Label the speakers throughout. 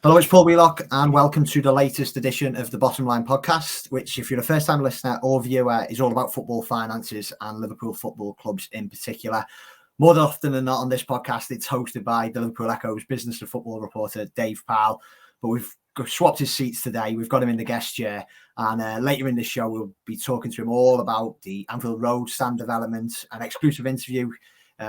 Speaker 1: Hello, it's Paul Wheelock, and welcome to the latest edition of the Bottom Line podcast, which, if you're a first-time listener or viewer, is all about football finances and Liverpool football clubs in particular. More than often than not on this podcast, it's hosted by the Liverpool Echo's business and football reporter, Dave Powell, but we've swapped his seats today. We've got him in the guest chair, and later in the show, we'll be talking to him all about the Anfield Road stand development, an exclusive interview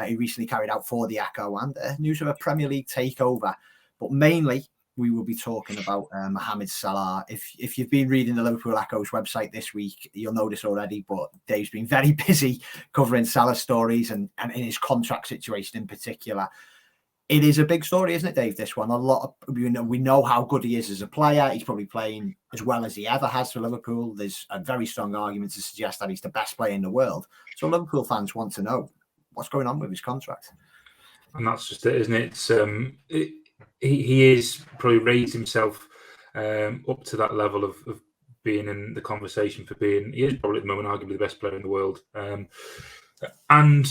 Speaker 1: he recently carried out for the Echo, and news of a Premier League takeover. But mainly, we will be talking about Mohamed Salah. If you've been reading the Liverpool Echo's website this week, you'll know this already, but Dave's been very busy covering Salah stories and in his contract situation in particular. It is a big story, isn't it, Dave, this one? We know how good he is as a player. He's probably playing as well as he ever has for Liverpool. There's a very strong argument to suggest that he's the best player in the world. So Liverpool fans want to know what's going on with his contract.
Speaker 2: And that's just it, isn't it? He is probably raised himself up to that level of being in the conversation for being. He is probably at the moment arguably the best player in the world. And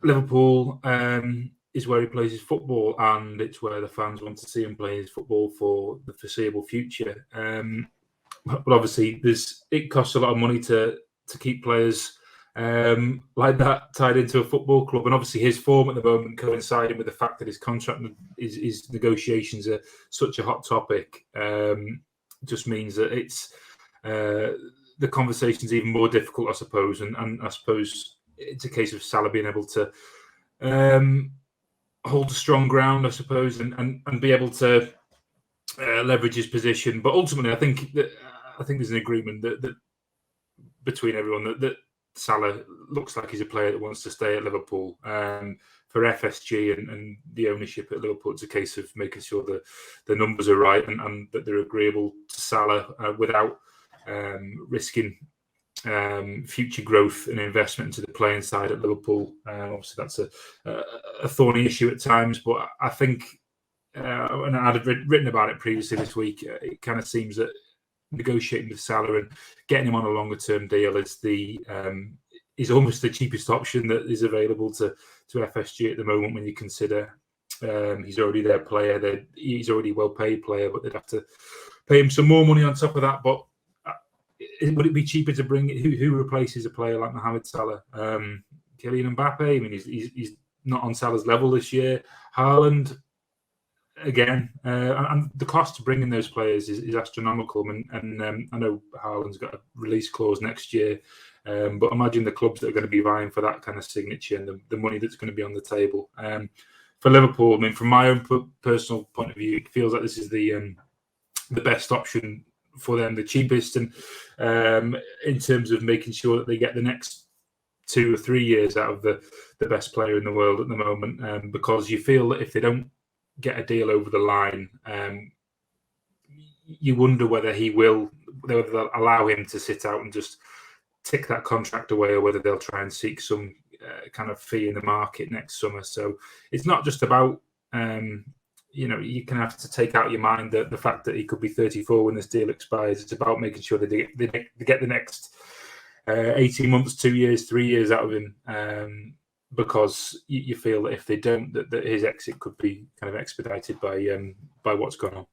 Speaker 2: Liverpool is where he plays his football, and it's where the fans want to see him play his football for the foreseeable future. But obviously, it costs a lot of money to keep players like that tied into a football club, and obviously his form at the moment coinciding with the fact that his contract, his negotiations are such a hot topic, just means that it's the conversation's even more difficult, I suppose, and I suppose it's a case of Salah being able to hold a strong ground, I suppose, and be able to leverage his position. But ultimately, I think there's an agreement that between everyone that Salah looks like he's a player that wants to stay at Liverpool. For FSG and the ownership at Liverpool, it's a case of making sure the numbers are right and that they're agreeable to Salah without risking future growth and investment into the playing side at Liverpool. Obviously, that's a thorny issue at times, but I think, and I'd written about it previously this week, it kind of seems that negotiating with Salah and getting him on a longer term deal is almost the cheapest option that is available to FSG at the moment. When you consider he's already their player, he's already a well paid player, but they'd have to pay him some more money on top of that. But would it be cheaper to bring who replaces a player like Mohamed Salah? Kylian Mbappe. I mean, he's not on Salah's level this year. Haaland. Again, and the cost to bring in those players is astronomical. And I know Haaland's got a release clause next year, but imagine the clubs that are going to be vying for that kind of signature and the money that's going to be on the table. For Liverpool, I mean, from my own personal point of view, it feels like this is the best option for them, the cheapest, and in terms of making sure that they get the next 2 or 3 years out of the best player in the world at the moment, because you feel that if they don't get a deal over the line, you wonder whether they'll allow him to sit out and just tick that contract away, or whether they'll try and seek some kind of fee in the market next summer. So it's not just about you can have to take out of your mind the fact that he could be 34 when this deal expires. It's about making sure that they get the next 18 months, 2 years, 3 years out of him. Because you feel that if they don't, that his exit could be kind of expedited by what's going on.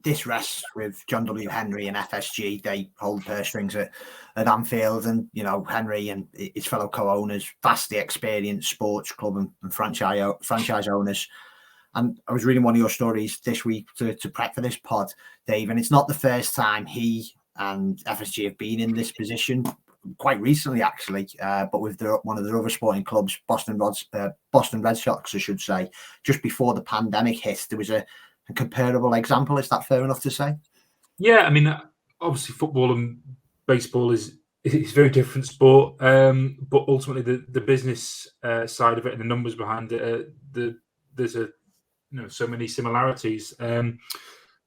Speaker 1: This rests with John W. Henry and FSG. They hold purse strings at Anfield, and Henry and his fellow co-owners, vastly experienced sports club and franchise owners. And I was reading one of your stories this week to prep for this pod, Dave, and it's not the first time he and FSG have been in this position. Quite recently, actually, but with one of their other sporting clubs, Boston Red Sox, I should say, just before the pandemic hit, there was a comparable example. Is that fair enough to say?
Speaker 2: Yeah, I mean, obviously, football and baseball is very different sport, but ultimately, the business side of it and the numbers behind it, there's so many similarities.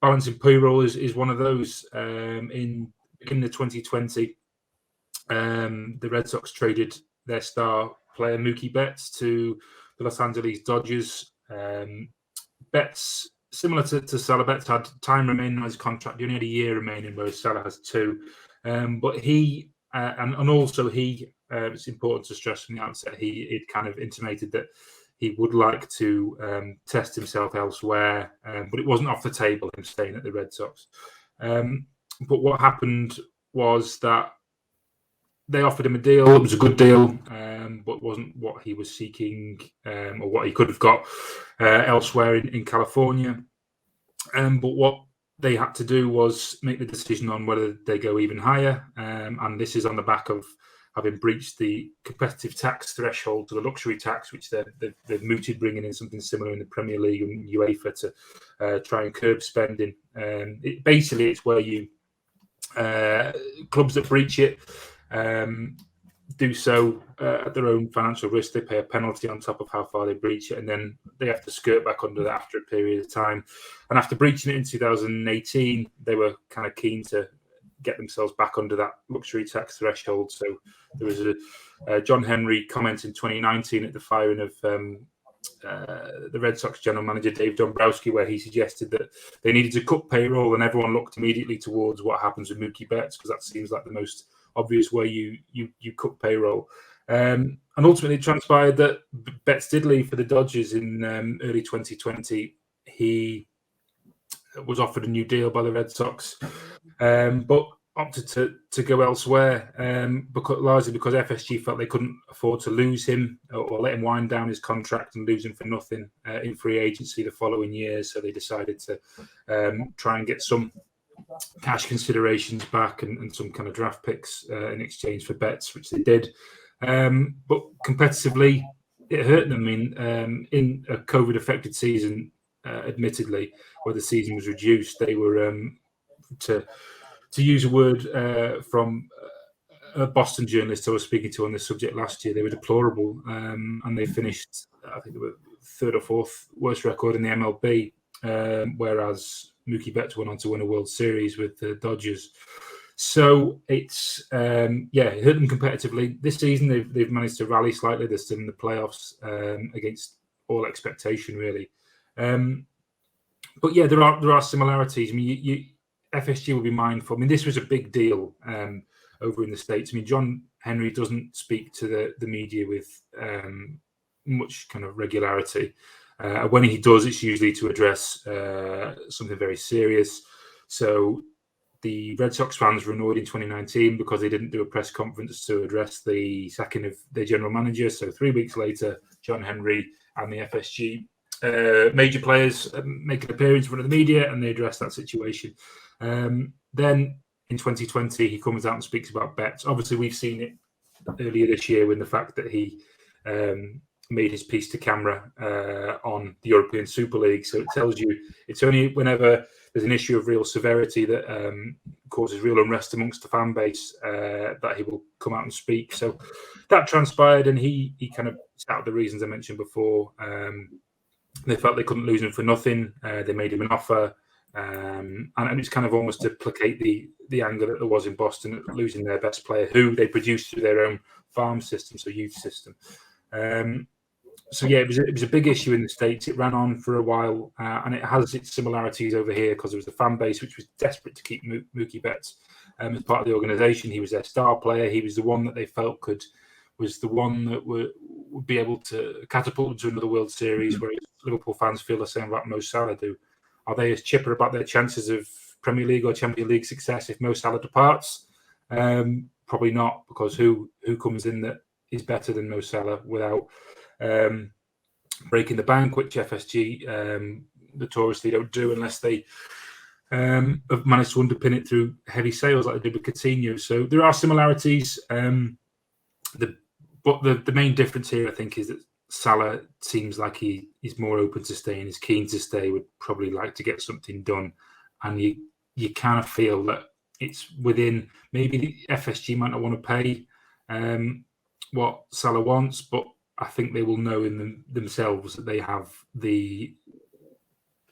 Speaker 2: Balancing payroll is one of those. In the 2020. The Red Sox traded their star player Mookie Betts to the Los Angeles Dodgers. Betts, similar to Salah, Betts had time remaining on his contract. He only had a year remaining, whereas Salah has 2. But he, and also he, it's important to stress from the outset, he kind of intimated that he would like to test himself elsewhere, but it wasn't off the table, him staying at the Red Sox. But what happened was that they offered him a deal. It was a good deal, but wasn't what he was seeking or what he could have got elsewhere in California. But what they had to do was make the decision on whether they go even higher. And this is on the back of having breached the competitive tax threshold to the luxury tax, which they've mooted, bringing in something similar in the Premier League and UEFA to try and curb spending. It's where you clubs that breach it do so at their own financial risk. They pay a penalty on top of how far they breach it, and then they have to skirt back under that after a period of time. And after breaching it in 2018, they were kind of keen to get themselves back under that luxury tax threshold. So there was a John Henry comment in 2019 at the firing of the Red Sox general manager Dave Dombrowski, where he suggested that they needed to cut payroll, and everyone looked immediately towards what happens with Mookie Betts, because that seems like the most obvious way you cut payroll. And ultimately it transpired that Betts did leave for the Dodgers in early 2020. He was offered a new deal by the Red Sox, but opted to go elsewhere, largely because FSG felt they couldn't afford to lose him or let him wind down his contract and lose him for nothing in free agency the following year. So they decided to try and get some cash considerations back and some kind of draft picks in exchange for Betts, which they did. But competitively, it hurt them in a COVID-affected season. Admittedly, where the season was reduced, they were to use a word from a Boston journalist I was speaking to on this subject last year, they were deplorable, and they finished, I think, they were third or fourth worst record in the MLB, whereas Mookie Betts went on to win a World Series with the Dodgers. So it's it hurt them competitively. This season they've managed to rally slightly. They're still in the playoffs against all expectation, really. But yeah, there are similarities. I mean, FSG will be mindful. I mean, this was a big deal over in the States. I mean, John Henry doesn't speak to the media with much kind of regularity. When he does, it's usually to address something very serious. So the Red Sox fans were annoyed in 2019 because they didn't do a press conference to address the sacking of their general manager. So 3 weeks later, John Henry and the FSG major players make an appearance in front of the media, and they address that situation. Then in 2020, he comes out and speaks about Betts. Obviously, we've seen it earlier this year with the fact that he made his piece to camera on the European Super League. So it tells you it's only whenever there's an issue of real severity that causes real unrest amongst the fan base that he will come out and speak. So that transpired, and he kind of set out the reasons I mentioned before. They felt they couldn't lose him for nothing. They made him an offer. And it's kind of almost to placate the anger that there was in Boston at losing their best player, who they produced through their own farm system, so youth system. So yeah, it was a big issue in the States. It ran on for a while, and it has its similarities over here because there was the fan base which was desperate to keep Mookie Betts as part of the organisation. He was their star player. He was the one that they felt was the one that would be able to catapult them to another World Series, whereas Liverpool fans feel the same about Mo Salah do. Are they as chipper about their chances of Premier League or Champions League success if Mo Salah departs? Probably not, because who comes in that is better than Mo Salah without breaking the bank, which FSG notoriously don't do unless they have managed to underpin it through heavy sales like they did with Coutinho. So there are similarities. But the main difference here, I think, is that Salah seems like he is more open to staying, is keen to stay, would probably like to get something done. And you kind of feel that it's within, maybe the FSG might not want to pay what Salah wants, but I think they will know in themselves that they have the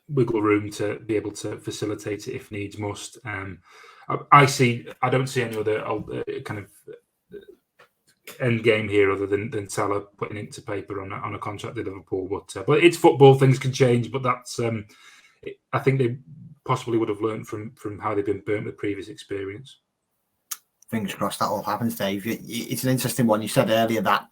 Speaker 2: wiggle room to be able to facilitate it if needs must. I don't see any other kind of end game here other than Salah putting it to paper on a contract with Liverpool. But it's football; things can change. But that's I think they possibly would have learned from how they've been burnt with previous experience.
Speaker 1: Fingers crossed that all happens, Dave. It's an interesting one. You said earlier that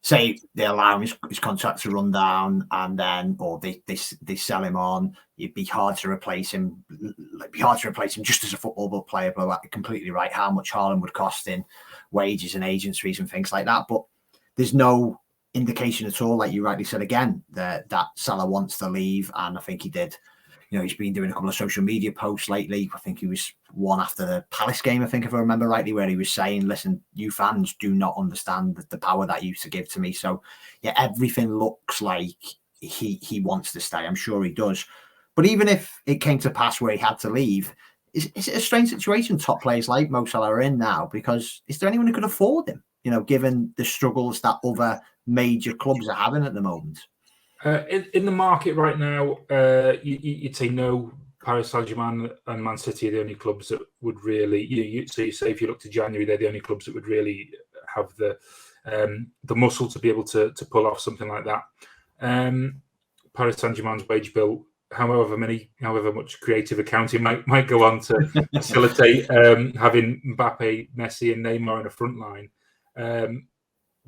Speaker 1: say they allow his contract to run down, and then or they sell him on, it'd be hard to replace him. It'd be hard to replace him just as a football player. But completely right, how much Haaland would cost in wages and agents fees and things like that. But there's no indication at all, like you rightly said again, that Salah wants to leave, and I think he did. You know, he's been doing a couple of social media posts lately. I think he was one after the Palace game, I think, if I remember rightly, where he was saying, listen, you fans do not understand the power that you used to give to me. So, yeah, everything looks like he wants to stay. I'm sure he does. But even if it came to pass where he had to leave, is it a strange situation top players like Mo Salah are in now? Because is there anyone who could afford him, you know, given the struggles that other major clubs are having at the moment?
Speaker 2: In the market right now, you'd say no. Paris Saint-Germain and Man City are the only clubs that would really. So you say if you look to January, they're the only clubs that would really have the muscle to be able to pull off something like that. Paris Saint-Germain's wage bill, however much creative accounting might go on to facilitate having Mbappe, Messi, and Neymar in a front line.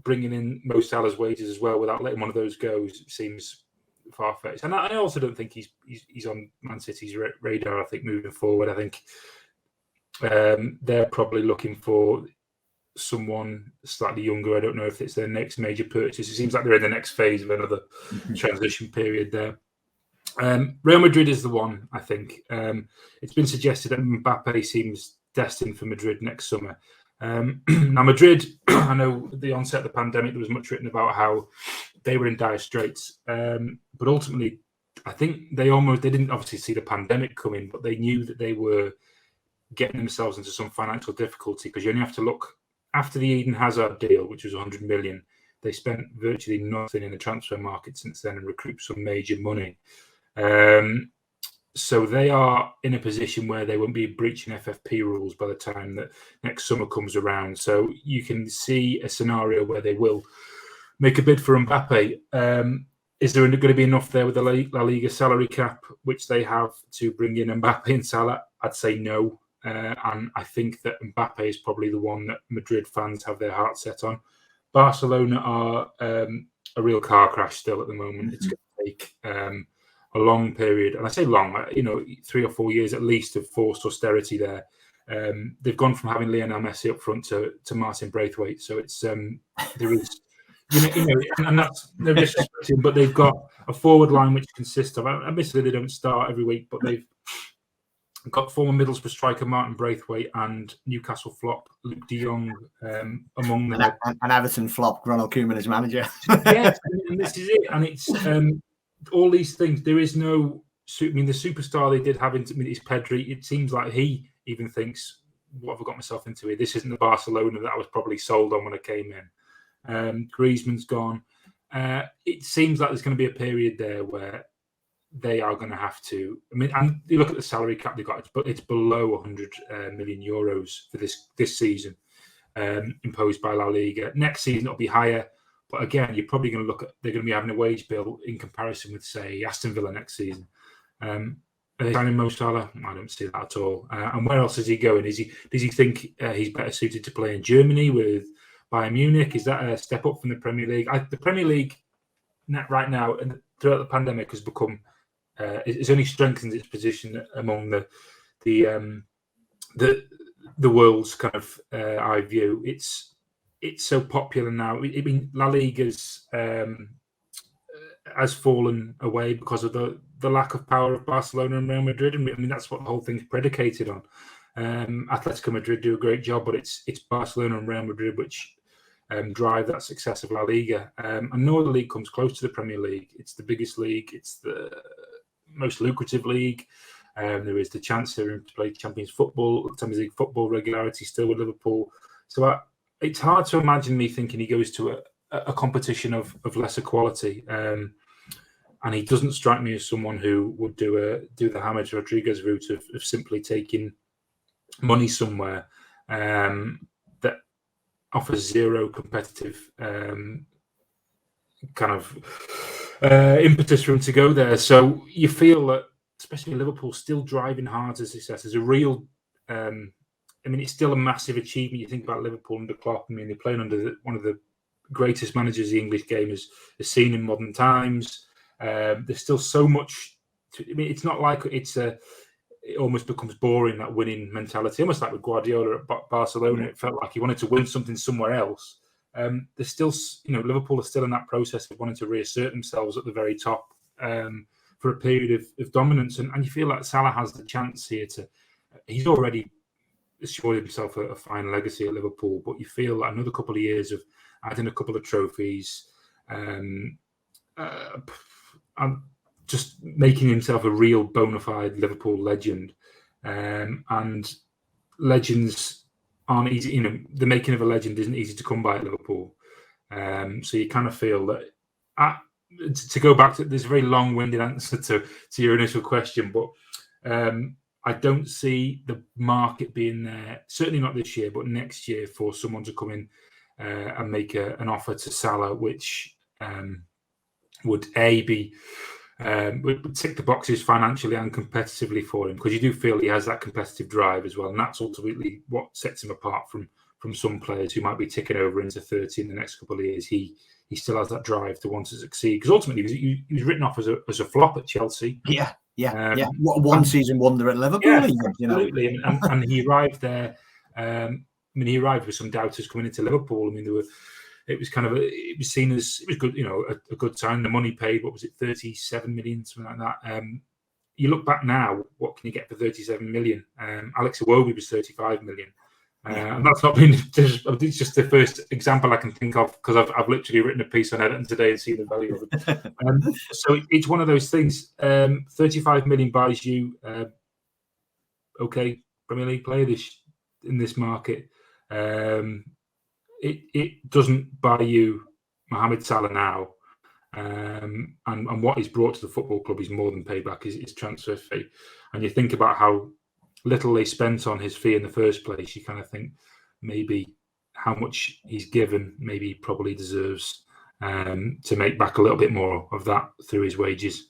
Speaker 2: Bringing in Mo Salah's wages as well without letting one of those go seems far-fetched. And I also don't think he's on Man City's radar. I think moving forward, I think they're probably looking for someone slightly younger. I don't know if it's their next major purchase. It seems like they're in the next phase of another transition period there. Real Madrid is the one, I think. It's been suggested that Mbappe seems destined for Madrid next summer. Now, Madrid, I know at the onset of the pandemic, there was much written about how they were in dire straits. But ultimately, I think they didn't obviously see the pandemic coming, but they knew that they were getting themselves into some financial difficulty, because you only have to look after the Eden Hazard deal, which was 100 million. They spent virtually nothing in the transfer market since then and recouped some major money. So they are in a position where they won't be breaching FFP rules by the time that next summer comes around. So you can see a scenario where they will make a bid for Mbappe. Is there going to be enough there with the La Liga salary cap, which they have, to bring in Mbappe and Salah? I'd say no. And I think that Mbappe is probably the one that Madrid fans have their heart set on. Barcelona are a real car crash still at the moment. It's going to take a long period, and I say long, 3 or 4 years at least of forced austerity there. They've gone from having Lionel Messi up front to Martin Braithwaite, so it's there is, and that's no disrespect, but they've got a forward line which consists of, admittedly they don't start every week, but they've got former Middlesbrough striker Martin Braithwaite and Newcastle flop Luke de Jong among them.
Speaker 1: And Everton flop Ronald Koeman as manager.
Speaker 2: Yes, and this is it, and it's. All these things, there is no. The superstar they did have is Pedri. It seems like he even thinks, "What have I got myself into here? This isn't the Barcelona that I was probably sold on when I came in." Griezmann's gone. It seems like there's going to be a period there where they are going to have to. And you look at the salary cap they got; it's below 100 million euros for this season, imposed by La Liga. Next season it'll be higher. But again, you're probably going to look at, they're going to be having a wage bill in comparison with, say, Aston Villa next season. Are they signing Mo Salah? I don't see that at all. And where else is he going? Does he think he's better suited to play in Germany with Bayern Munich? Is that a step up from the Premier League? The Premier League right now and throughout the pandemic has become, it's only strengthened its position among the world's kind of eye view. It's so popular now. La Liga's has fallen away because of the lack of power of Barcelona and Real Madrid, and that's what the whole thing's predicated on. Atletico Madrid do a great job, but it's Barcelona and Real Madrid which drive that success of La Liga. And no other league comes close to the Premier League. It's the biggest league. It's the most lucrative league. There is the chance for him to play Champions League football regularity still with Liverpool. So it's hard to imagine me thinking he goes to a competition of lesser quality, and he doesn't strike me as someone who would do the James Rodriguez route of simply taking money somewhere that offers zero competitive kind of impetus for him to go there. So you feel that, especially Liverpool, still driving hard to success. There's a real it's still a massive achievement. You think about Liverpool under Klopp. They're playing under one of the greatest managers the English game has seen in modern times. There's still so much. It's not like it almost becomes boring, that winning mentality, almost like with Guardiola at Barcelona. It felt like he wanted to win something somewhere else. There's still, Liverpool are still in that process of wanting to reassert themselves at the very top for a period of dominance. And you feel like Salah has the chance here he's already assured himself a fine legacy at Liverpool, but you feel like another couple of years of adding a couple of trophies, and just making himself a real bona fide Liverpool legend. And legends aren't easy. The making of a legend isn't easy to come by at Liverpool. So you kind of feel that, to go back to this very long-winded answer to your initial question, but I don't see the market being there, certainly not this year, but next year, for someone to come in and make an offer to Salah, which would be would tick the boxes financially and competitively for him, because you do feel he has that competitive drive as well, and that's ultimately what sets him apart from some players who might be ticking over into 30 in the next couple of years. He still has that drive to want to succeed, because ultimately he was written off as a flop at Chelsea.
Speaker 1: Yeah. One season wonder at Liverpool.
Speaker 2: Yeah, absolutely. And he arrived there. He arrived with some doubters coming into Liverpool. It was seen as, it was good, a good sign. The money paid, what was it, 37 million, something like that. You look back now, what can you get for 37 million? Alex Iwobi was 35 million. And that's not been it's just the first example I can think of, because I've literally written a piece on Everton today and seen the value of it. So it's one of those things. 35 million buys you, Premier League player in this market. It doesn't buy you Mohamed Salah now. And what he's brought to the football club is more than paid back his transfer fee. And you think about how little they spent on his fee in the first place, you kind of think maybe how much he's given, maybe he probably deserves to make back a little bit more of that through his wages.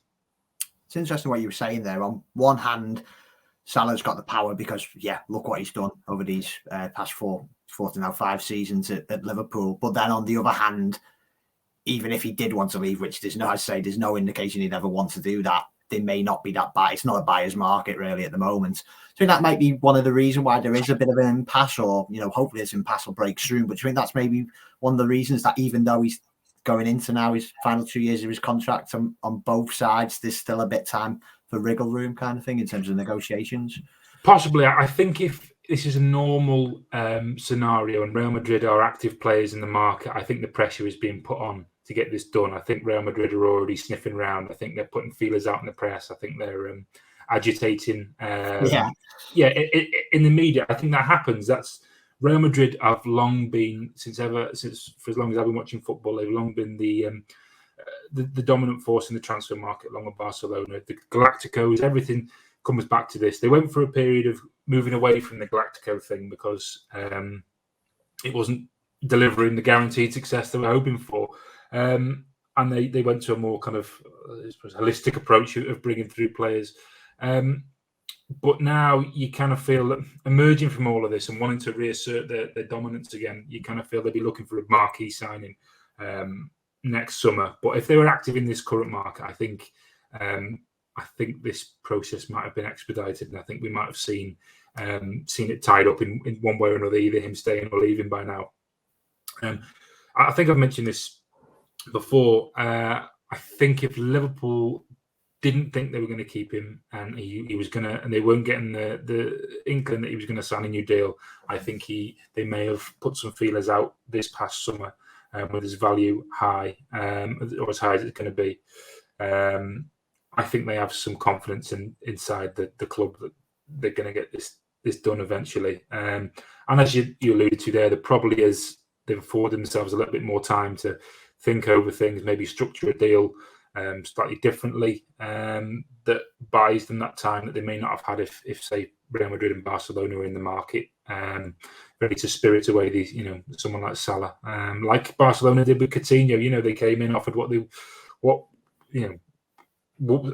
Speaker 1: It's interesting what you were saying there. On one hand, Salah's got the power because, look what he's done over these past four to now 5 seasons at Liverpool. But then on the other hand, even if he did want to leave, which there's no indication he'd ever want to do that, there may not be that buy. It's not a buyer's market really at the moment. So that might be one of the reasons why there is a bit of an impasse, or hopefully this impasse will break through. But I think that's maybe one of the reasons that even though he's going into now his final 2 years of his contract on both sides, there's still a bit time for wriggle room kind of thing in terms of negotiations.
Speaker 2: Possibly. I think if this is a normal scenario and Real Madrid are active players in the market, I think the pressure is being put on to get this done. I think Real Madrid are already sniffing around. I think they're putting feelers out in the press. I think they're agitating. In the media. I think that happens. That's Real Madrid have long been, since for as long as I've been watching football, they've long been the dominant force in the transfer market, along with Barcelona. The Galacticos, everything comes back to this. They went for a period of moving away from the Galactico thing because it wasn't delivering the guaranteed success they were hoping for. And they went to a more kind of holistic approach of bringing through players. But now you kind of feel that emerging from all of this and wanting to reassert their dominance again, you kind of feel they'll be looking for a marquee signing next summer. But if they were active in this current market, I think this process might have been expedited, and I think we might have seen it tied up in one way or another, either him staying or leaving by now. I think I've mentioned this before. I think if Liverpool didn't think they were going to keep him and he was going to, and they weren't getting the inkling that he was going to sign a new deal, I think they may have put some feelers out this past summer with his value high, or as high as it's going to be. I think they have some confidence inside the club that they're going to get this done eventually. And as you alluded to there, probably as they've afforded themselves a little bit more time to think over things, maybe structure a deal slightly differently, that buys them that time that they may not have had if say Real Madrid and Barcelona were in the market, ready to spirit away someone like Salah, like Barcelona did with Coutinho. They came in, offered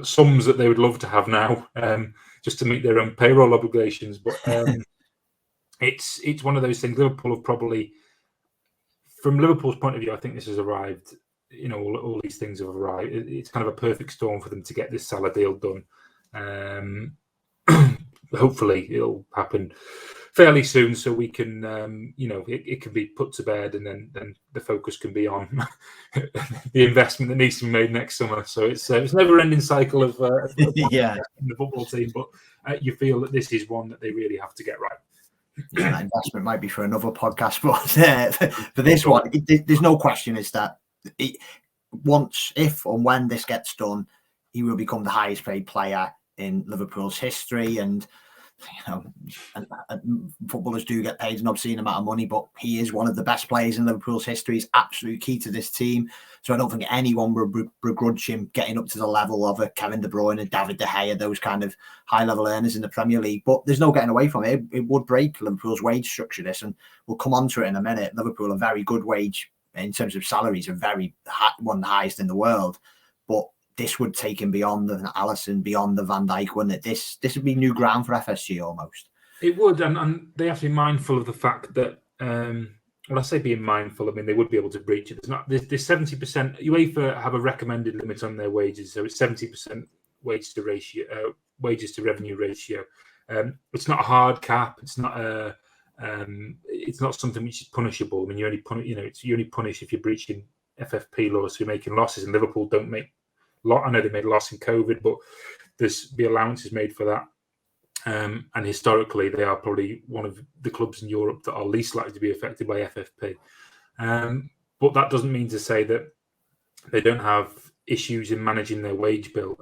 Speaker 2: sums that they would love to have now, just to meet their own payroll obligations. But it's one of those things. Liverpool have probably from Liverpool's point of view, I think this has arrived. All these things have arrived. It's kind of a perfect storm for them to get this Salah deal done. Hopefully, it'll happen fairly soon, so we can, it can be put to bed, and then the focus can be on the investment that needs to be made next summer. So it's a never-ending cycle of in the football team, but you feel that this is one that they really have to get right.
Speaker 1: Yeah, that investment might be for another podcast, but for this one, there's no question is that if and when this gets done, he will become the highest paid player in Liverpool's history. And footballers do get paid an obscene amount of money, but he is one of the best players in Liverpool's history. He's absolute key to this team. So I don't think anyone would begrudge him getting up to the level of a Kevin De Bruyne and David De Gea, those kind of high-level earners in the Premier League. But there's no getting away from it. It would break Liverpool's wage structure, this, and we'll come on to it in a minute. Liverpool, a very good wage in terms of salaries, are very one of the highest in the world. But this would take him beyond the Alisson, beyond the Van Dijk, wouldn't it? This would be new ground for FSG almost.
Speaker 2: It would, and they have to be mindful of the fact that, when I say being mindful, I mean they would be able to breach it. There's not this 70%. UEFA have a recommended limit on their wages, so it's 70% wages to revenue ratio. It's not a hard cap. It's not something which is punishable. I mean, you only punish if you're breaching FFP laws, so you're making losses. And Liverpool don't make. I know they made a loss in COVID, but there's allowances made for that. And historically, they are probably one of the clubs in Europe that are least likely to be affected by FFP. But that doesn't mean to say that they don't have issues in managing their wage bill.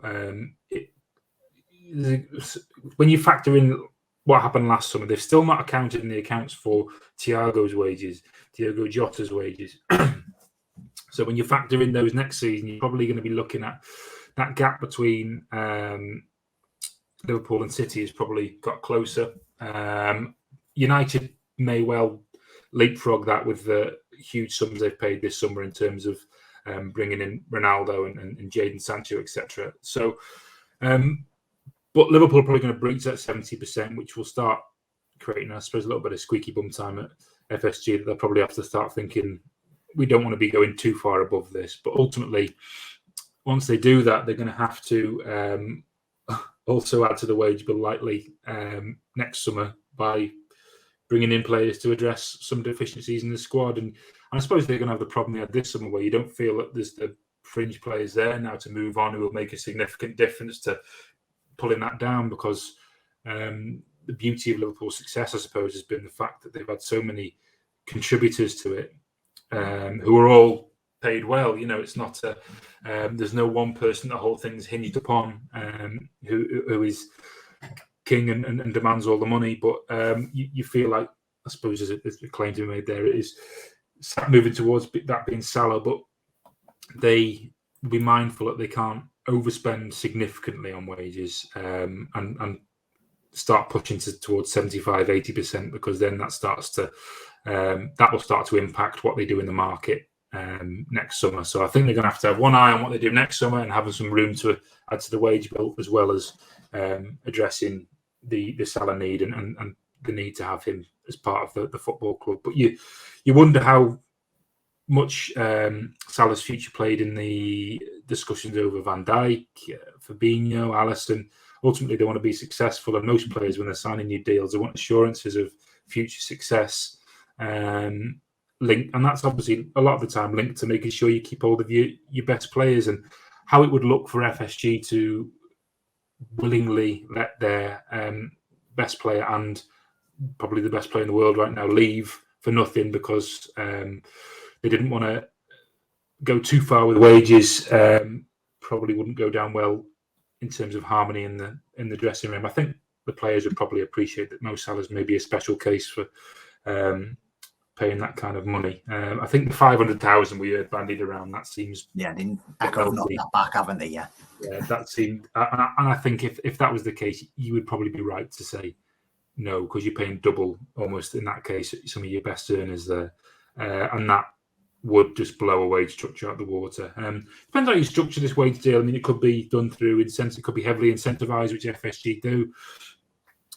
Speaker 2: When you factor in what happened last summer, they've still not accounted in the accounts for Thiago's wages, Diogo Jota's wages. So when you factor in those next season, you're probably going to be looking at that gap between Liverpool and City has probably got closer. United may well leapfrog that with the huge sums they've paid this summer in terms of bringing in Ronaldo and Jadon Sancho, etc. So, but Liverpool are probably going to breach that 70%, which will start creating, I suppose, a little bit of squeaky bum time at FSG. That they'll probably have to start thinking, we don't want to be going too far above this. But ultimately, once they do that, they're going to have to also add to the wage bill lightly next summer by bringing in players to address some deficiencies in the squad. And I suppose they're going to have the problem they had this summer, where you don't feel that there's the fringe players there now to move on who will make a significant difference to pulling that down, because the beauty of Liverpool's success, I suppose, has been the fact that they've had so many contributors to it who are all paid well. It's not there's no one person the whole thing's hinged upon who is king and demands all the money. But you feel like, I suppose, there's a claim to be made there, it is moving towards that being Salah, but they will be mindful that they can't overspend significantly on wages and start pushing towards 75-80%, because then that starts to that will start to impact what they do in the market next summer. So I think they're going to have one eye on what they do next summer and having some room to add to the wage bill, as well as addressing the Salah need and the need to have him as part of the football club. But you wonder how much Salah's future played in the discussions over Van Dijk, Fabinho, Alisson. Ultimately, they want to be successful, and most players, when they're signing new deals, they want assurances of future success. And that's obviously a lot of the time linked to making sure you keep hold of your best players, and how it would look for FSG to willingly let their best player, and probably the best player in the world right now, leave for nothing because they didn't want to go too far with wages. Probably wouldn't go down well in terms of harmony in the dressing room. I think the players would probably appreciate that Mo Salah's maybe a special case for paying that kind of money. I think the 500,000 we heard bandied around, that seems...
Speaker 1: Yeah, Echo have knocked that back, haven't they? Yeah,
Speaker 2: that seemed... And I think if that was the case, you would probably be right to say no, because you're paying double, almost, in that case, some of your best earners there. And that would just blow a wage structure out the water. Depends how you structure this wage deal. I mean, it could be done through incentive, it could be heavily incentivized, which FSG do.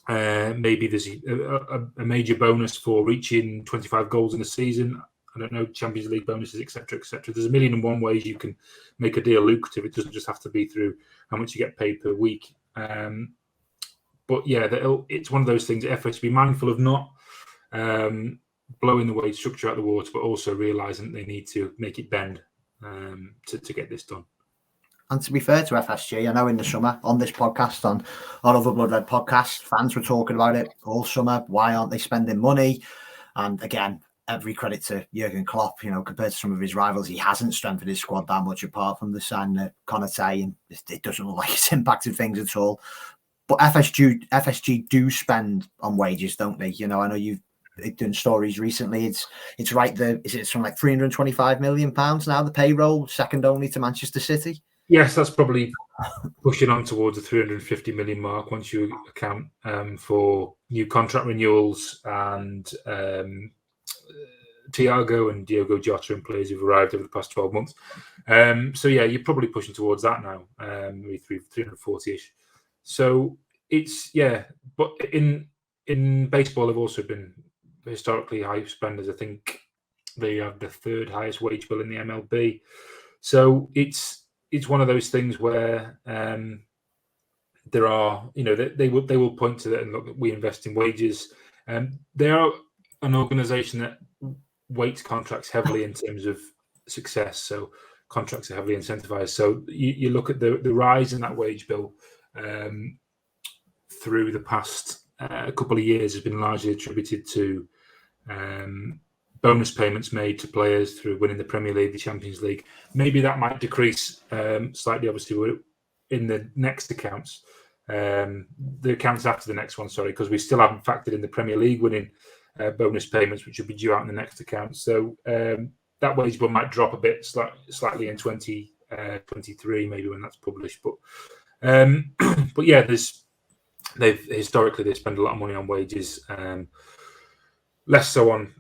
Speaker 2: Maybe there's a major bonus for reaching 25 goals in a season. I don't know, Champions League bonuses, etc., etc. There's 1,000,001 ways you can make a deal lucrative. It doesn't just have to be through how much you get paid per week. But yeah, it's one of those things that FSG be mindful of not blowing the wage structure out the water, but also realising they need to make it bend to get this done.
Speaker 1: And to be fair to FSG, I know in the summer on this podcast, on other Blood Red podcasts, fans were talking about it all summer. Why aren't they spending money? And again, every credit to Jurgen Klopp. Compared to some of his rivals, he hasn't strengthened his squad that much, apart from the signing of Konate, and it doesn't look like it's impacted things at all. But FSG do spend on wages, don't they? I know you've done stories recently. It's right there. Is it something like £325 million now? The payroll, second only to Manchester City.
Speaker 2: Yes, that's probably pushing on towards the 350 million mark once you account for new contract renewals and Thiago and Diogo Jota and players who've arrived over the past 12 months. So yeah, you're probably pushing towards that now, maybe 340-ish. So it's, yeah, but in baseball, they've also been historically high spenders. I think they have the third highest wage bill in the MLB. So it's one of those things where there are, they will point to that and look, we invest in wages. They are an organisation that weights contracts heavily in terms of success. So contracts are heavily incentivized. So you look at the rise in that wage bill through the past couple of years has been largely attributed to bonus payments made to players through winning the Premier League, the Champions League. Maybe that might decrease slightly, obviously, in the next accounts. The accounts after the next one, because we still haven't factored in the Premier League winning bonus payments, which will be due out in the next account. So that wage bill might drop a bit slightly in 2023, maybe when that's published. But yeah, they spend a lot of money on wages. Less so on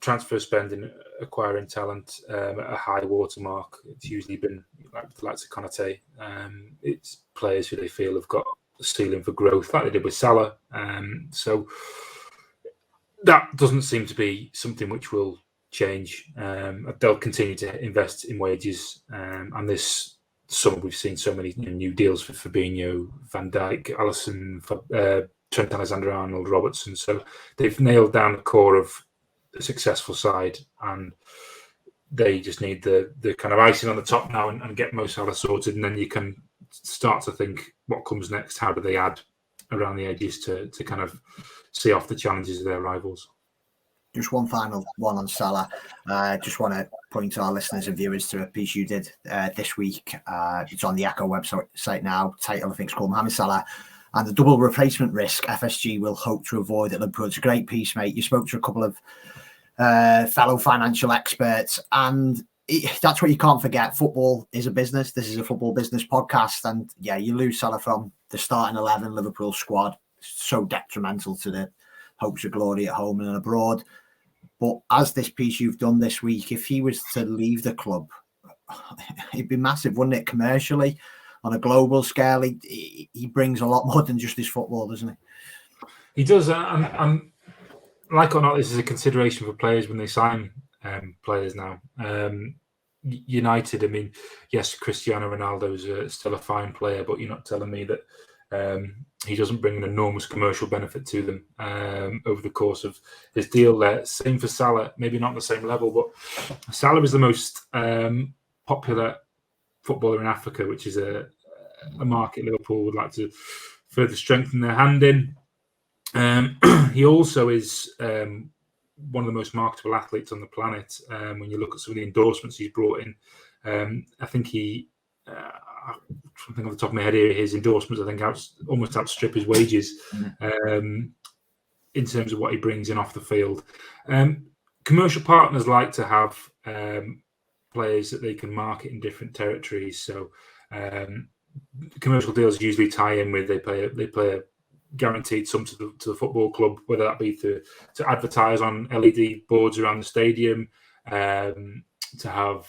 Speaker 2: transfer spending, acquiring talent at a high watermark. It's usually been like the likes of Konate. It's players who they feel have got a ceiling for growth, like they did with Salah. So that doesn't seem to be something which will change. They'll continue to invest in wages. And this summer, we've seen so many new deals for Fabinho, Van Dijk, Alisson, Trent Alexander-Arnold, Robertson. So they've nailed down the core of a successful side, and they just need the kind of icing on the top now and get Mo Salah sorted, and then you can start to think what comes next. How do they add around the edges to kind of see off the challenges of their rivals?
Speaker 1: Just one final one on Salah. Just want to point to our listeners and viewers to a piece you did this week. It's on the Echo website now. Title, I think, is called Mohamed Salah and the double replacement risk FSG will hope to avoid at Liverpool. It's a great piece, mate. You spoke to a couple of fellow financial experts, and that's what you can't forget. Football is a business. This is a football business podcast, and yeah, you lose Salah from the starting 11 Liverpool squad. So detrimental to the hopes of glory at home and abroad. But as this piece you've done this week, if he was to leave the club, it'd be massive, wouldn't it, commercially? On a global scale, he brings a lot more than just his football, doesn't he?
Speaker 2: He does. And like or not, this is a consideration for players when they sign players now. United, I mean, yes, Cristiano Ronaldo's still a fine player, but you're not telling me that he doesn't bring an enormous commercial benefit to them over the course of his deal there. Same for Salah, maybe not the same level, but Salah is the most popular footballer in Africa, which is a market Liverpool would like to further strengthen their hand in. He also is one of the most marketable athletes on the planet. When you look at some of the endorsements he's brought in, I think something off the top of my head here, his endorsements, I think, almost outstrip his wages in terms of what he brings in off the field. Commercial partners like to have players that they can market in different territories. So commercial deals usually tie in with they play a guaranteed sum to the football club, whether that be to advertise on LED boards around the stadium, to have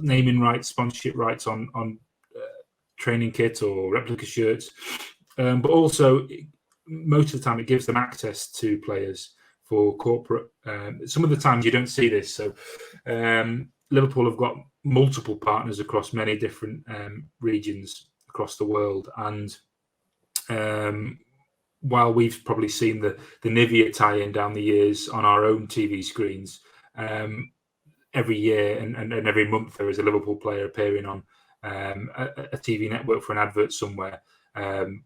Speaker 2: naming rights, sponsorship rights on training kit or replica shirts, but also most of the time it gives them access to players for corporate. Some of the times you don't see this. So Liverpool have got multiple partners across many different regions across the world. And while we've probably seen the Nivea tie-in down the years on our own TV screens, every year and every month there is a Liverpool player appearing on a TV network for an advert somewhere,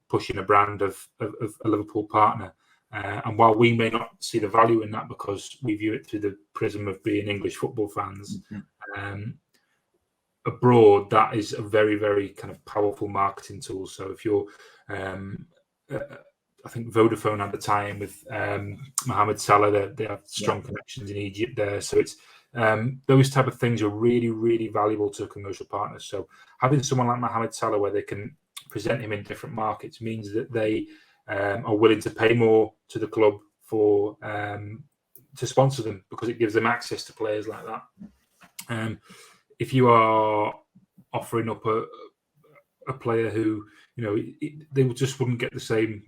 Speaker 2: pushing a brand of a Liverpool partner. And while we may not see the value in that because we view it through the prism of being English football fans, abroad, that is a very, very kind of powerful marketing tool. So if you're, I think Vodafone had the tie-in with Mohamed Salah, they have strong connections in Egypt there. So it's those type of things are really, really valuable to commercial partners. So having someone like Mohamed Salah where they can present him in different markets means that they are willing to pay more to the club for to sponsor them, because it gives them access to players like that. If you are offering up a player who, they just wouldn't get the same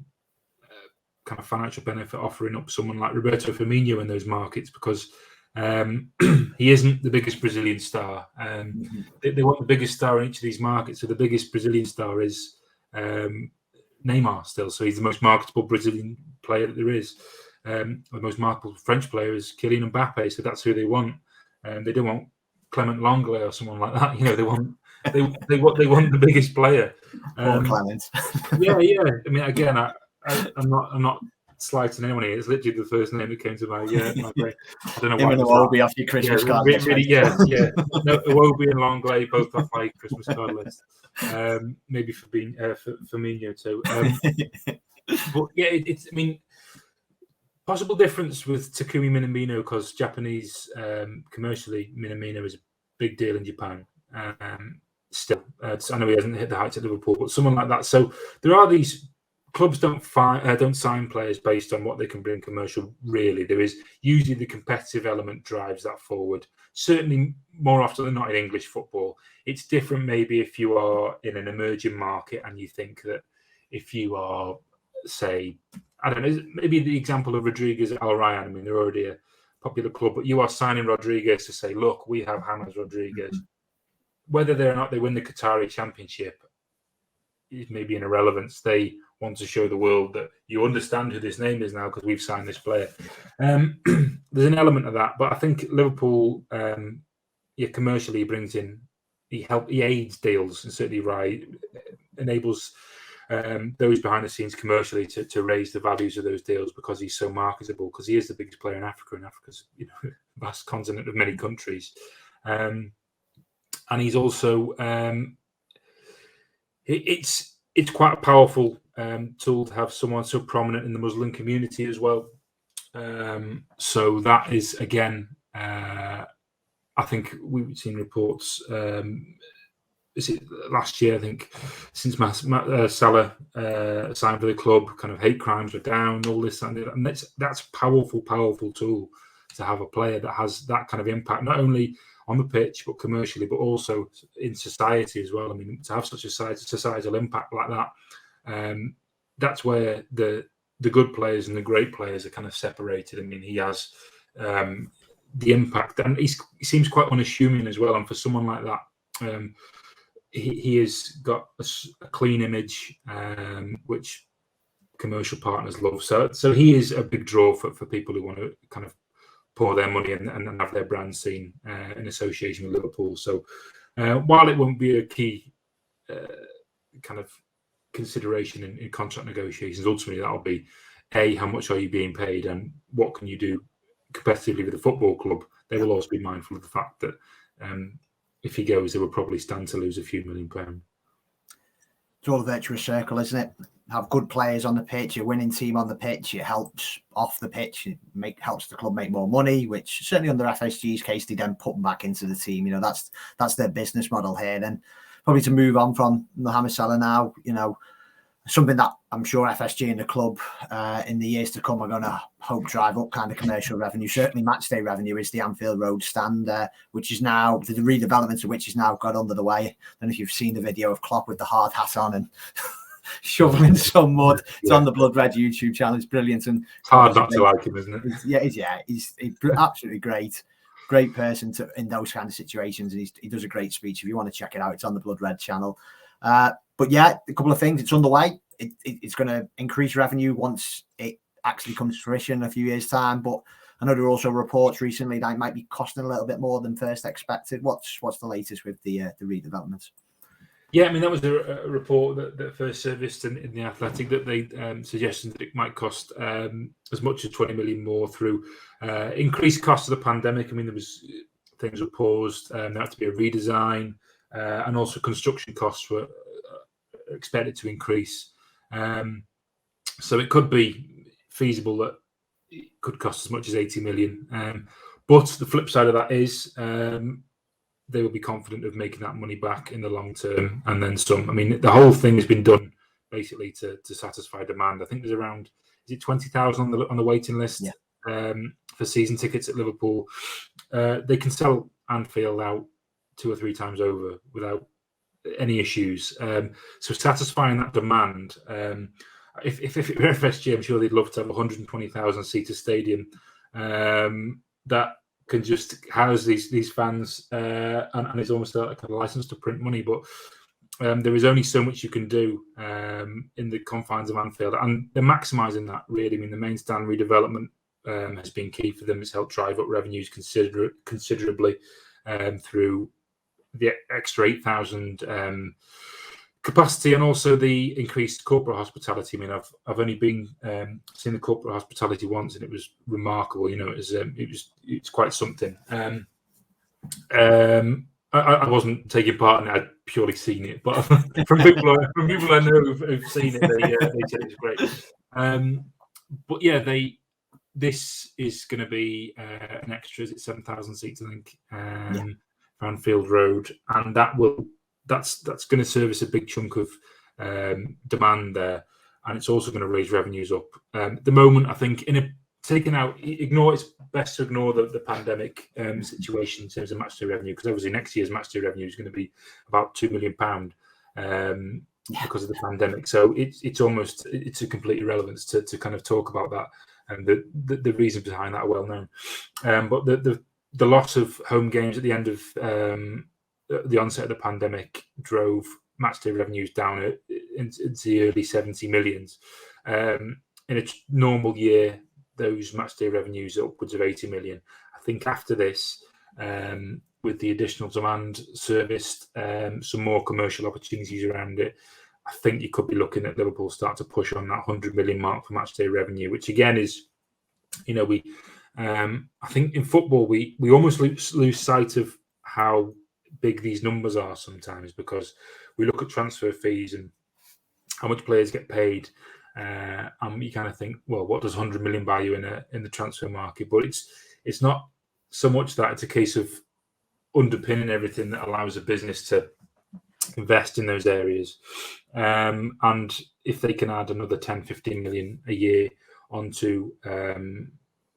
Speaker 2: kind of financial benefit offering up someone like Roberto Firmino in those markets, because he isn't the biggest Brazilian star. They want the biggest star in each of these markets. So the biggest Brazilian star is Neymar still. So he's the most marketable Brazilian player that there is. The most marketable French player is Kylian Mbappe. So that's who they want. They don't want Clement Lenglet or someone like that. They want they want the biggest player.
Speaker 1: Or Clement.
Speaker 2: yeah. I mean, again, I'm not slighting anyone here. It's literally the first name that came to my brain. I don't know why.
Speaker 1: Iwobi off your Christmas card.
Speaker 2: Really, yeah. No, Iwobi and Longley both off my Christmas card list. Maybe for Firmino too. But yeah, it's. I mean, possible difference with Takumi Minamino, because Japanese commercially Minamino is a big deal in Japan. Still, I know he hasn't hit the heights at Liverpool, but someone like that. So there are these. Clubs don't sign players based on what they can bring commercial. Really, there is usually the competitive element drives that forward. Certainly, more often than not in English football, it's different. Maybe if you are in an emerging market and you think that if you are, say, I don't know, maybe the example of Rodriguez at Al Rayyan. I mean, they're already a popular club, but you are signing Rodriguez to say, look, we have James Rodriguez. Whether or not they win the Qatari Championship is maybe an irrelevance. They want to show the world that you understand who this name is now because we've signed this player. There's an element of that, but I think Liverpool, commercially brings in, he aids deals, and certainly enables those behind the scenes commercially to raise the values of those deals, because he's so marketable, because he is the biggest player in Africa, and Africa's a vast continent of many countries, and he's also it's quite a powerful tool to have someone so prominent in the Muslim community as well. So that is, again, I think we've seen reports. Is it last year? I think since Salah signed for the club, kind of hate crimes were down, all this and that's a powerful tool to have a player that has that kind of impact, not only on the pitch, but commercially, but also in society as well. I mean, to have such a societal impact like that, that's where the good players and the great players are kind of separated. I mean, he has the impact, and he seems quite unassuming as well. And for someone like that, he has got a clean image, which commercial partners love. So he is a big draw for people who want to kind of pour their money and have their brand seen in association with Liverpool. So while it won't be a key kind of consideration in contract negotiations, ultimately that'll be how much are you being paid and what can you do competitively with the football club. They will also be mindful of the fact that if he goes, they will probably stand to lose a few £1 million.
Speaker 1: It's all a virtuous circle, isn't it? Have good players on the pitch, a winning team on the pitch, it helps off the pitch, it helps the club make more money, which certainly under FSG's case, they then put them back into the team. That's their business model here. Then probably to move on from Mohamed Salah now, something that I'm sure FSG and the club in the years to come are going to hope drive up kind of commercial revenue. Certainly matchday revenue is the Anfield Road stand, which is now, the redevelopment of which is now got under the way. I don't know if you've seen the video of Klopp with the hard hat on and shoveling some mud. It's on the Blood Red YouTube channel. It's brilliant, and
Speaker 2: it's hard not to like him, isn't it?
Speaker 1: He's absolutely great person in those kind of situations, and he does a great speech. If you want to check it out, it's on the Blood Red channel. But yeah, a couple of things. It's underway. It's going to increase revenue once it actually comes to fruition in a few years' time. But I know there were also reports recently that it might be costing a little bit more than first expected. What's the latest with the redevelopment?
Speaker 2: Yeah, I mean, that was a report that first surfaced in The Athletic, that they suggested that it might cost as much as 20 million more through increased costs of the pandemic. I mean, there was things were paused, there had to be a redesign, and also construction costs were expected to increase. So it could be feasible that it could cost as much as 80 million. But the flip side of that is they will be confident of making that money back in the long term and then some. I mean, the whole thing has been done basically to satisfy demand. I think there's around, is it 20,000 on the waiting list for season tickets at Liverpool. They can sell Anfield out 2 or 3 times over without any issues. So satisfying that demand, if it were FSG, I'm sure they'd love to have a 120,000 seater stadium that can just house these fans, and it's almost like a license to print money. But there is only so much you can do in the confines of Anfield, and they're maximising that, really. I mean, the main stand redevelopment has been key for them. It's helped drive up revenues considerably through the extra 8,000 capacity, and also the increased corporate hospitality. I mean, I've only been seen the corporate hospitality once, and it was remarkable. You know, it's quite something. I wasn't taking part in it; I'd purely seen it. But from people I know who've seen it, they said it was great. But yeah, this is going to be an extra. Is it 7,000 seats? I think for Anfield Road, and that's going to service a big chunk of demand there, and it's also going to raise revenues up. At the moment, I think it's best to ignore the pandemic situation in terms of matchday revenue, because obviously next year's matchday revenue is going to be about £2 million because of the pandemic. So it's a complete irrelevance to kind of talk about that, and the reasons behind that are well known. But the loss of home games at the end of the onset of the pandemic drove matchday revenues down into the early 70 millions. In a normal year, those matchday revenues are upwards of 80 million. I think after this, with the additional demand serviced, some more commercial opportunities around it, I think you could be looking at Liverpool start to push on that 100 million mark for matchday revenue, which again is, I think in football we almost lose sight of how big these numbers are sometimes, because we look at transfer fees and how much players get paid, and you kind of think, well, what does 100 million buy you in the transfer market? But it's not so much that. It's a case of underpinning everything that allows a business to invest in those areas, and if they can add another 10-15 million a year onto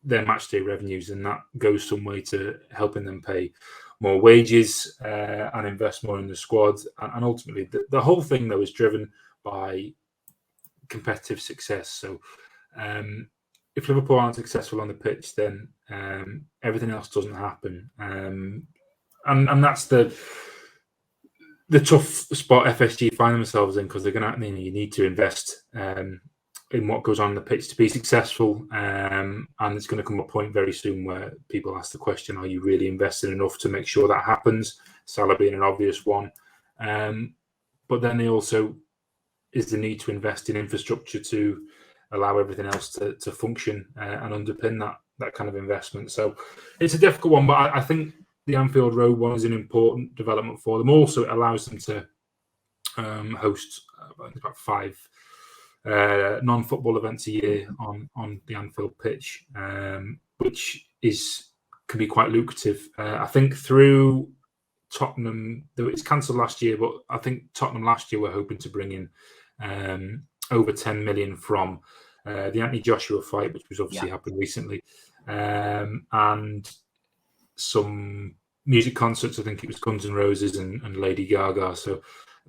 Speaker 2: their matchday revenues, then that goes some way to helping them pay more wages and invest more in the squad. And ultimately, the whole thing, though, is driven by competitive success. So if Liverpool aren't successful on the pitch, then everything else doesn't happen. And that's the tough spot FSG find themselves in, because they're going to, you need to invest in what goes on the pitch to be successful, and it's going to come a point very soon where people ask the question, are you really investing enough to make sure that happens? Salah being an obvious one, but then there also is the need to invest in infrastructure to allow everything else to function and underpin that kind of investment. So it's a difficult one, but I think the Anfield Road one is an important development for them. Also, it allows them to host about 5 non-football events a year on the Anfield pitch, which can be quite lucrative. I think through Tottenham, it's cancelled last year, but I think Tottenham last year were hoping to bring in over 10 million from the Anthony Joshua fight, which was obviously happened recently, and some music concerts. I think it was Guns N' Roses and Lady Gaga. So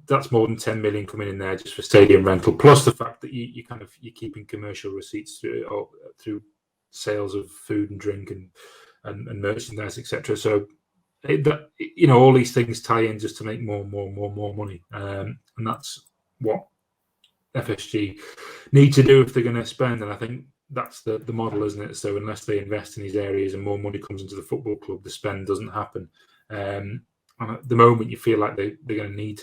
Speaker 2: that's more than 10 million coming in there just for stadium rental, plus the fact that you're keeping commercial receipts through sales of food and drink and merchandise, etc. So all these things tie in just to make more money, and that's what FSG need to do if they're going to spend. And I think that's the model, isn't it? So unless they invest in these areas and more money comes into the football club, the spend doesn't happen. And at the moment, you feel like they're going to need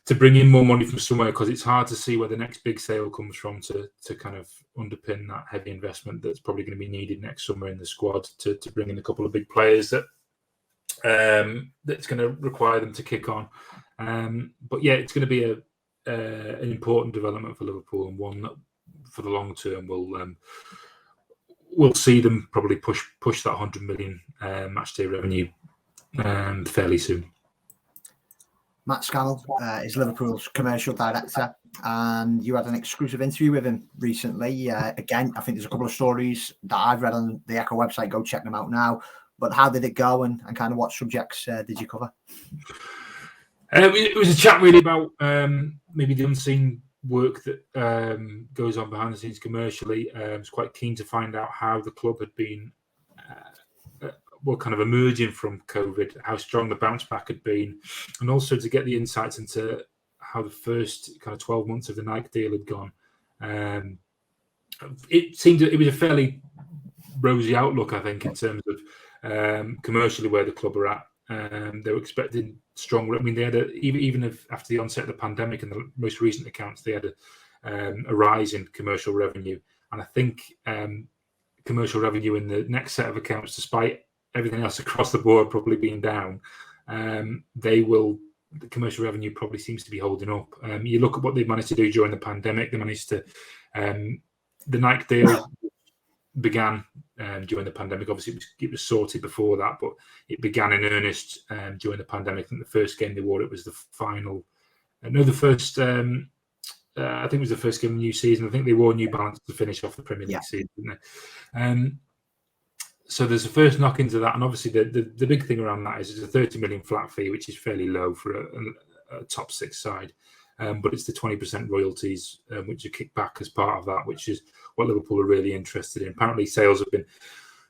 Speaker 2: to bring in more money from somewhere, because it's hard to see where the next big sale comes from to kind of underpin that heavy investment that's probably going to be needed next summer in the squad to bring in a couple of big players that's going to require them to kick on. But yeah, it's going to be an important development for Liverpool, and one that for the long term we'll see them probably push that 100 million match day revenue fairly soon.
Speaker 1: Matt Scannell is Liverpool's commercial director, and you had an exclusive interview with him recently. Again, I think there's a couple of stories that I've read on the Echo website. Go check them out now. But how did it go, and kind of what subjects did you cover?
Speaker 2: It was a chat really about maybe the unseen work that goes on behind the scenes commercially. I was quite keen to find out how the club had been kind of emerging from COVID, how strong the bounce back had been, and also to get the insights into how the first kind of 12 months of the Nike deal had gone. It seemed it was a fairly rosy outlook, I think, in terms of commercially where the club are at. They were expecting strong. I mean, they had even after the onset of the pandemic and the most recent accounts, they had a rise in commercial revenue, and I think commercial revenue in the next set of accounts, despite everything else across the board probably being down, the commercial revenue probably seems to be holding up. You look at what they managed to do during the pandemic. They managed to the Nike deal began during the pandemic. Obviously, it was sorted before that, but it began in earnest during the pandemic. I think the first game they wore, it was the final. I think it was the first game of the new season. I think they wore New Balance to finish off the Premier League season, didn't they? So there's a first knock into that, and obviously the big thing around that is it's a 30 million flat fee, which is fairly low for a top six side. But it's the 20% royalties, which are kicked back as part of that, which is what Liverpool are really interested in. Apparently, sales have been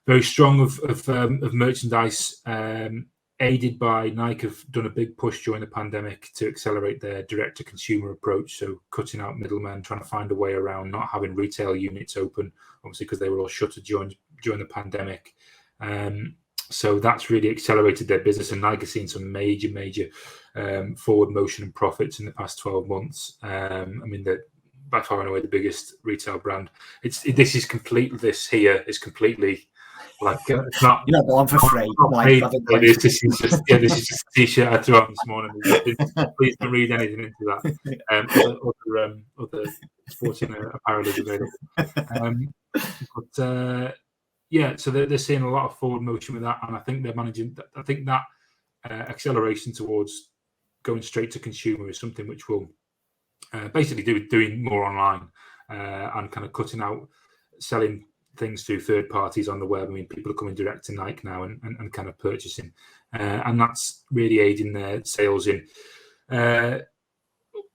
Speaker 2: very strong of merchandise, aided by Nike. Have done a big push during the pandemic to accelerate their direct-to-consumer approach, so cutting out middlemen, trying to find a way around not having retail units open, obviously because they were all shuttered during the pandemic. So that's really accelerated their business, and Nike has seen some major forward motion and profits in the past 12 months. I mean, they're by far and away the biggest retail brand. This is completely like it's not.
Speaker 1: You're not going for free.
Speaker 2: This is just a t-shirt I threw on this morning. Please don't read anything into that. Other sporting apparel is available. Yeah, so they're seeing a lot of forward motion with that, and I think they're managing. I think that acceleration towards going straight to consumer is something which will basically doing more online and kind of cutting out selling things through third parties on the web. I mean, people are coming direct to Nike now and kind of purchasing, and that's really aiding their sales in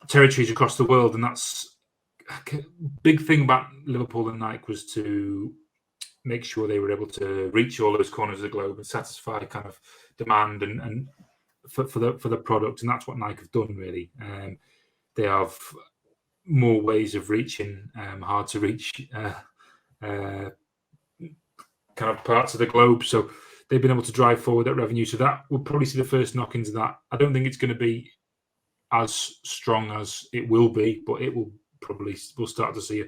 Speaker 2: territories across the world. And that's a big thing about Liverpool and Nike, was to make sure they were able to reach all those corners of the globe and satisfy kind of demand and for the product, and that's what Nike have done really. They have more ways of reaching hard to reach kind of parts of the globe, so they've been able to drive forward that revenue. So that will probably see the first knock into that. I don't think it's going to be as strong as it will be, but it will probably we'll start to see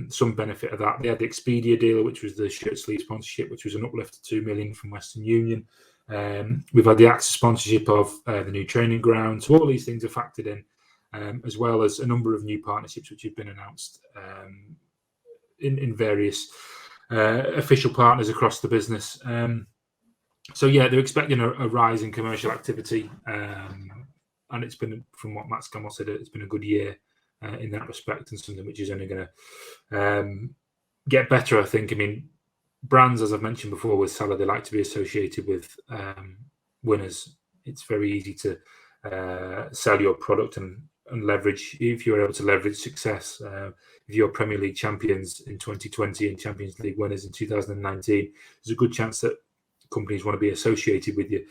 Speaker 2: some benefit of that. They had the Expedia deal, which was the shirt sleeve sponsorship, which was an uplift of 2 million from Western Union. We've had the AXA sponsorship of the new training ground. So all these things are factored in, as well as a number of new partnerships which have been announced in various official partners across the business. So yeah, they're expecting a rise in commercial activity, and it's been, from what Matt Scannell said, it's been a good year in that respect, and something which is only going to get better, I think. I mean, brands, as I've mentioned before with Salah, they like to be associated with winners. It's very easy to sell your product and leverage. If you're able to leverage success, if you're Premier League champions in 2020 and Champions League winners in 2019, there's a good chance that companies want to be associated with you.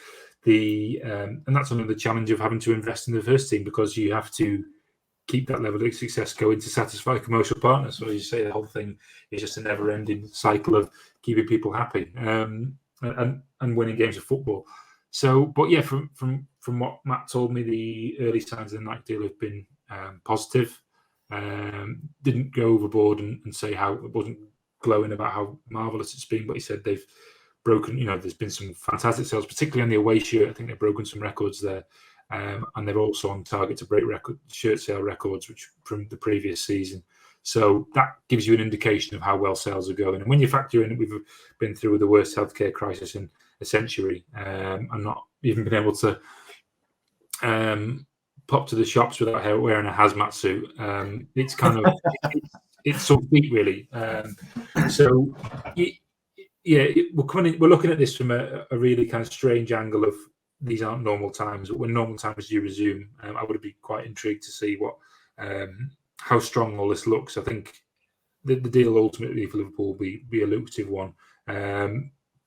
Speaker 2: And that's another challenge of having to invest in the first team, because you have to keep that level of success going to satisfy commercial partners. So as you say, the whole thing is just a never-ending cycle of keeping people happy and winning games of football. So, but yeah, from what Matt told me, the early signs of the Nike deal have been positive. Didn't go overboard and say how it wasn't glowing about how marvelous it's been, but he said they've broken. There's been some fantastic sales, particularly on the away shirt. I think they've broken some records there, and they're also on target to break shirt sale records, which from the previous season. So that gives you an indication of how well sales are going. And when you factor in that we've been through the worst healthcare crisis in a century, and not even been able to pop to the shops without wearing a hazmat suit, it's kind of it's so deep, really. So we're looking at this from a really kind of strange angle of these aren't normal times. But when normal times do resume, I would be quite intrigued to see how strong all this looks. I think the deal ultimately for Liverpool will be a lucrative one.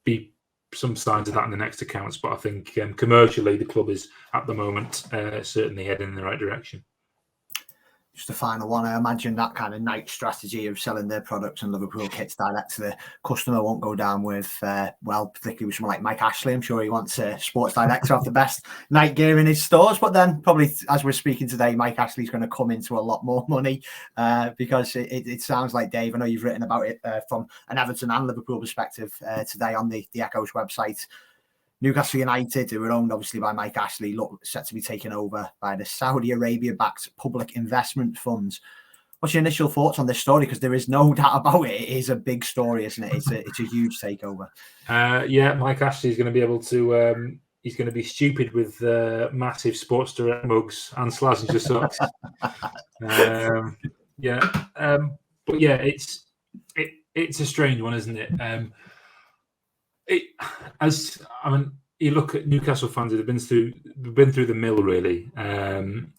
Speaker 2: Be some signs of that in the next accounts, but I think commercially the club is at the moment certainly heading in the right direction.
Speaker 1: Just a final one. I imagine that kind of Nike strategy of selling their products and Liverpool kits direct to the customer won't go down with, particularly with someone like Mike Ashley. I'm sure he wants Sports Direct to have the best Nike gear in his stores. But then probably as we're speaking today, Mike Ashley's going to come into a lot more money because it sounds like, Dave, I know you've written about it from an Everton and Liverpool perspective today on the Echo's website. Newcastle United, who are owned obviously by Mike Ashley, look set to be taken over by the Saudi Arabia-backed public investment funds. What's your initial thoughts on this story? Because there is no doubt about it. It is a big story, isn't it? It's a huge takeover.
Speaker 2: Mike Ashley is going to be able to. He's going to be stupid with massive Sports Direct mugs and Slazenger socks. But it's a strange one, isn't it? You look at Newcastle fans that have been through the mill really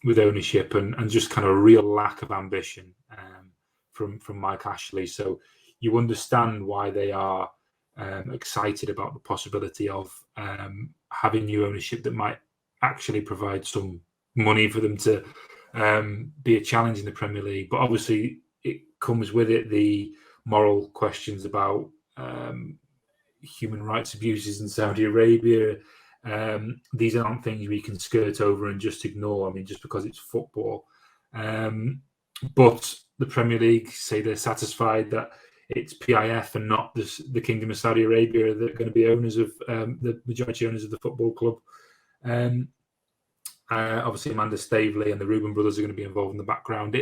Speaker 2: with ownership and just kind of a real lack of ambition from Mike Ashley. So you understand why they are excited about the possibility of having new ownership that might actually provide some money for them to be a challenge in the Premier League. But obviously, it comes with it the moral questions about human rights abuses in Saudi Arabia. These aren't things we can skirt over and just ignore. I mean, just because it's football. But the Premier League say they're satisfied that it's PIF and not the Kingdom of Saudi Arabia that are going to be owners of the majority owners of the football club. Obviously, Amanda Staveley and the Reuben brothers are going to be involved in the background.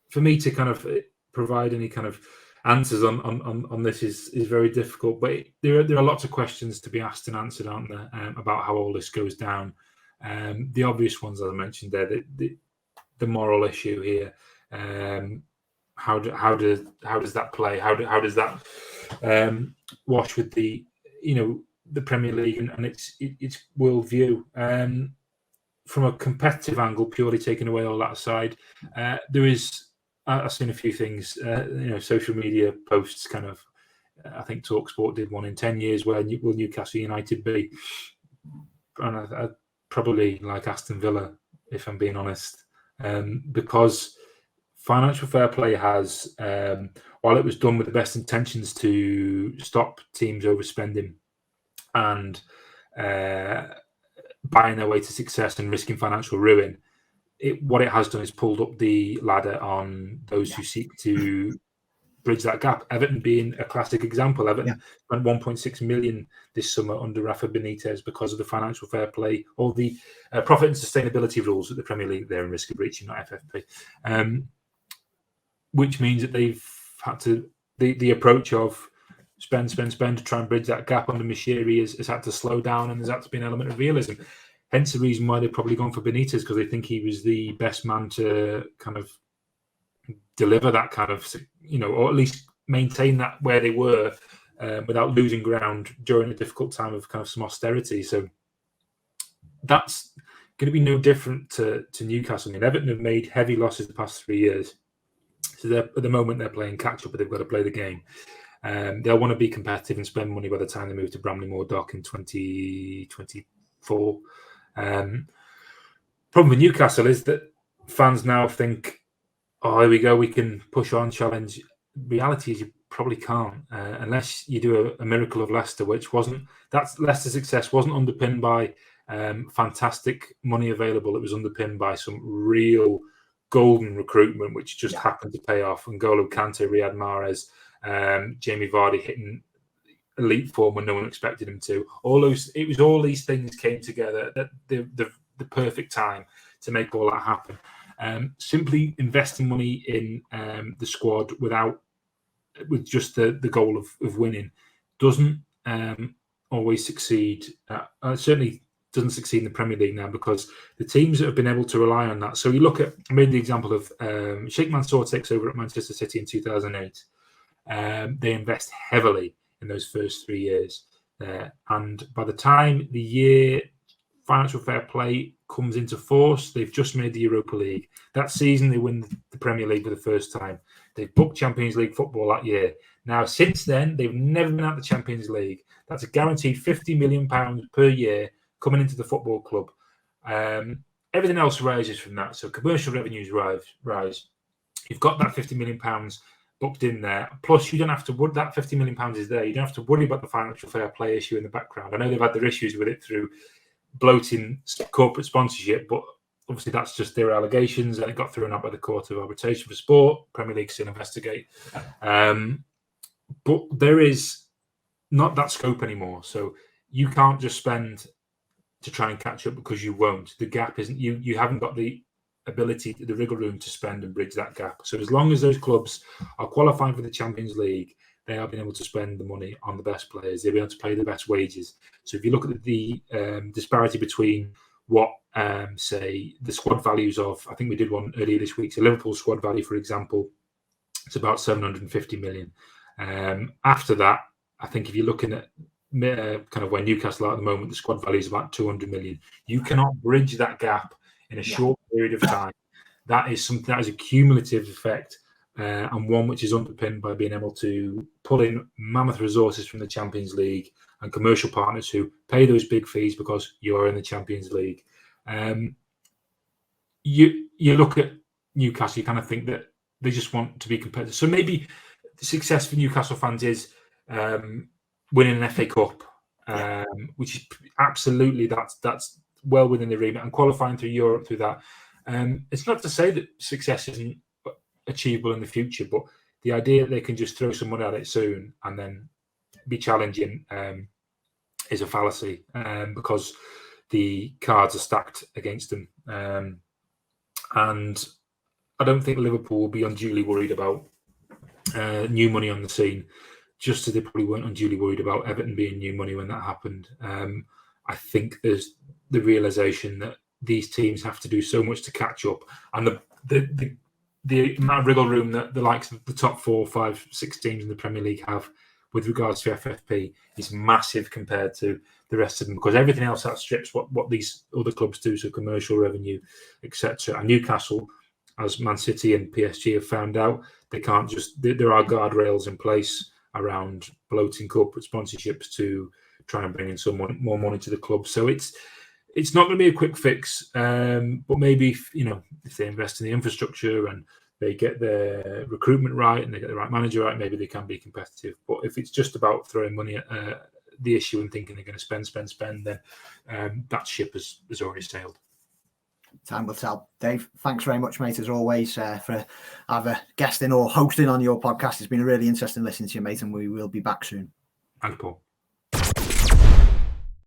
Speaker 2: For me to kind of provide any kind of answers on this is very difficult, but there are lots of questions to be asked and answered, aren't there, about how all this goes down. The obvious ones, as I mentioned there, the moral issue here. How does that play? How does that wash with the Premier League and its worldview? From a competitive angle, purely taking away all that aside, there is. I've seen a few things, social media posts kind of, I think TalkSport did one in 10 years, where will Newcastle United be? And I probably like Aston Villa, if I'm being honest, because financial fair play has, while it was done with the best intentions to stop teams overspending and buying their way to success and risking financial ruin, what it has done is pulled up the ladder on those who seek to bridge that gap. Everton being a classic example. Everton spent 1.6 million this summer under Rafa Benitez because of the financial fair play or the profit and sustainability rules at the Premier League. They're in risk of breaching, not FFP, which means that they've had to the approach of spend to try and bridge that gap under Mashiri has had to slow down, and there's had to be an element of realism. Hence the reason why they've probably gone for Benitez, because they think he was the best man to kind of deliver that kind of, or at least maintain that where they were without losing ground during a difficult time of kind of some austerity. So that's going to be no different to Newcastle. I mean, Everton have made heavy losses the past 3 years. So at the moment they're playing catch up, but they've got to play the game. They'll want to be competitive and spend money by the time they move to Bramley-Moore Dock in 2024. Problem with Newcastle is that fans now think, oh, here we go, we can push on, challenge. Reality is you probably can't, unless you do a miracle of Leicester, which wasn't. That's Leicester's success wasn't underpinned by fantastic money available. It was underpinned by some real golden recruitment, which just happened to pay off. N'Golo Kante, Riyad Mahrez, Jamie Vardy hitting elite form when no one expected him to. All these things came together at the perfect time to make all that happen. Simply investing money in the squad with just the goal of winning doesn't always succeed. Certainly doesn't succeed in the Premier League now, because the teams that have been able to rely on that. So you look at, I made the example of Sheikh Mansour takes over at Manchester City in 2008. They invest heavily in those first 3 years. And by the time the year financial fair play comes into force, they've just made the Europa League. That season, they win the Premier League for the first time. They've booked Champions League football that year. Now, since then, they've never been out of the Champions League. That's a guaranteed £50 million per year coming into the football club. Everything else rises from that. So commercial revenues rise. You've got that £50 million booked in there. Plus, you don't have to worry. That £50 million is there. You don't have to worry about the financial fair play issue in the background. I know they've had their issues with it through bloating corporate sponsorship, but obviously that's just their allegations, and it got thrown out by the Court of Arbitration for Sport. Premier League still investigate. But there is not that scope anymore. So you can't just spend to try and catch up, because you won't. The gap isn't, you haven't got the ability, the wriggle room to spend and bridge that gap. So as long as those clubs are qualifying for the Champions League, they are being able to spend the money on the best players. They'll be able to pay the best wages. So if you look at the disparity between what, say, the squad values of, I think we did one earlier this week, so Liverpool squad value, for example, it's about 750 million. After that, I think if you're looking at kind of where Newcastle are at the moment, the squad value is about 200 million. You cannot bridge that gap in a short period of time. That is something that is a cumulative effect, and one which is underpinned by being able to pull in mammoth resources from the Champions League and commercial partners who pay those big fees because you are in the Champions League. You look at Newcastle, you kind of think that they just want to be competitive. So maybe the success for Newcastle fans is winning an FA Cup, which is absolutely that's well within the remit, and qualifying through Europe through that. It's not to say that success isn't achievable in the future, but the idea that they can just throw some money at it soon and then be challenging is a fallacy, because the cards are stacked against them. And I don't think Liverpool will be unduly worried about new money on the scene, just as they probably weren't unduly worried about Everton being new money when that happened. I think there's the realization that these teams have to do so much to catch up, and the amount of wriggle room that the likes of the top 4, 5, 6 teams in the Premier League have with regards to FFP is massive compared to the rest of them, because everything else outstrips what these other clubs do, so commercial revenue, etc. And Newcastle, as Man City and PSG have found out, they can't just, there are guardrails in place around bloating corporate sponsorships to try and bring in some more money to the club. So it's not going to be a quick fix, but maybe if they invest in the infrastructure and they get their recruitment right and they get the right manager right, maybe they can be competitive. But if it's just about throwing money at the issue and thinking they're going to spend, then that ship has already sailed.
Speaker 1: Time will tell. Dave, thanks very much, mate, as always, for either guesting or hosting on your podcast. It's been a really interesting listening to you, mate, and we will be back soon.
Speaker 2: Thanks, Paul.